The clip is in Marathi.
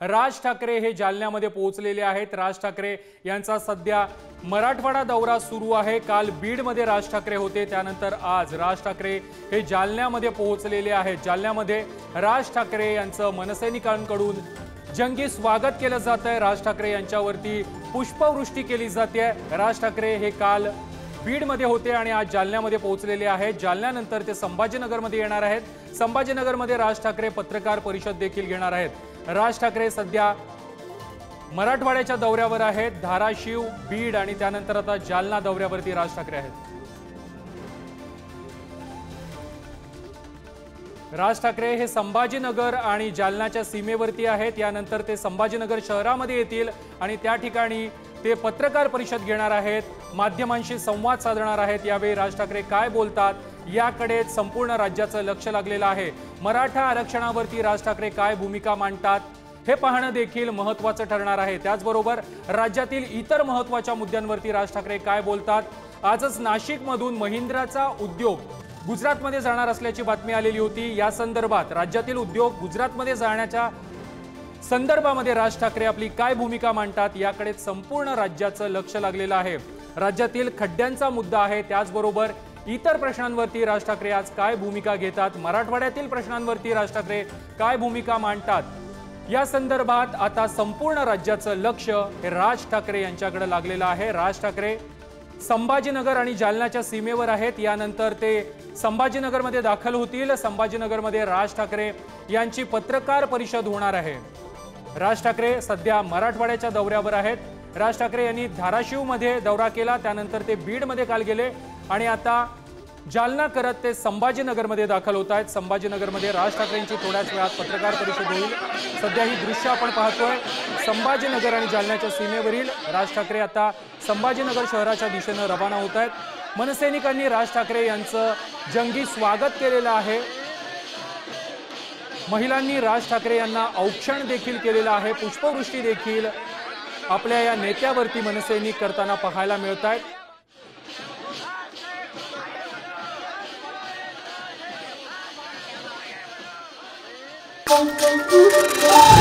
राज ठाकरे हे जालन्यामध्ये पोहोचलेले आहेत। राज ठाकरे यांचा सध्या मराठवाडा दौरा सुरू आहे। काल बीडमध्ये राज ठाकरे होते, त्यानंतर आज राज ठाकरे हे जालन्यामध्ये पोहोचलेले आहेत। जालन्यामध्ये राज ठाकरे यांचं मनसैनिकांकडून जंगी स्वागत केलं जात आहे। राज ठाकरे यांच्यावरती पुष्पवृष्टी केली जाते। राज ठाकरे हे काल बीडमध्ये होते आणि आज जालन्यामध्ये पोहोचलेले आहेत। जालन्यानंतर ते संभाजीनगरमध्ये येणार आहेत। संभाजीनगरमध्ये राज ठाकरे पत्रकार परिषद देखील घेणार आहेत। राज ठाकरे सध्या मराठवाड्याच्या दौऱ्यावर आहेत। धाराशिव, बीड आणि त्यानंतर आता जालना दौऱ्यावरती राज ठाकरे आहेत। राज ठाकरे हे संभाजीनगर आणि जालन्याच्या सीमेवरती आहेत। यानंतर ते संभाजीनगर शहरामध्ये येतील आणि त्या ठिकाणी ते पत्रकार परिषद घेणार आहेत, माध्यमांशी संवाद साधणार आहेत। यावेळी राज ठाकरे काय बोलतात याकडे संपूर्ण राज्याचं लक्ष लागलेलं आहे। मराठा आरक्षणावरती राज ठाकरे काय भूमिका मांडतात हे पाहणं देखील महत्त्वाचं ठरणार आहे। त्याचबरोबर राज्यातील इतर महत्त्वाच्या मुद्द्यांवरती राज ठाकरे काय बोलतात। आजच नाशिकमधून महिंद्राचा उद्योग गुजरातमध्ये जाणार असल्याची बातमी आलेली होती। या संदर्भात राज्यातील उद्योग गुजरातमध्ये जाण्याच्या संदर्भामध्ये राज ठाकरे आपली काय भूमिका मांडतात याकडे संपूर्ण राज्याचं लक्ष लागलेलं आहे। राज्यातील खड्ड्यांचा मुद्दा आहे, त्याचबरोबर इतर प्रश्नांवरती राज ठाकरे आज काय भूमिका घेतात, मराठवाड्यातील प्रश्नांवरती राज ठाकरे काय भूमिका मांडतात, या संदर्भात आता संपूर्ण राज्याचं लक्ष हे राज ठाकरे यांच्याकडे लागलेलं आहे। राज ठाकरे संभाजीनगर आणि जालन्याच्या सीमेवर आहेत। यानंतर ते संभाजीनगरमध्ये दाखल होतील। संभाजीनगरमध्ये राज ठाकरे यांची पत्रकार परिषद होणार आहे। राज ठाकरे सध्या मराठवाड्याच्या दौऱ्यावर आहेत। राज ठाकरे यांनी धाराशिवमध्ये दौरा केला, त्यानंतर ते बीडमध्ये काल गेले आणि आता जालना करत ते संभाजीनगरमध्ये दाखल होत आहेत। संभाजीनगरमध्ये राज ठाकरेंची थोड्याच वेळात पत्रकार परिषद होईल। सध्या ही दृश्य आपण पाहतोय, संभाजीनगर आणि जालन्याच्या सीमेवरील राज ठाकरे आता संभाजीनगर शहराच्या दिशेने रवाना होत आहेत। मनसैनिकांनी राज ठाकरे यांचं जंगी स्वागत केलेलं आहे। महिलांनी राज ठाकरे यांना औक्षण देखील केलेलं आहे। पुष्पवृष्टी देखील आपल्या या नेत्यावरती मनसैनिक करताना पाहायला मिळत आहेत। Thank you.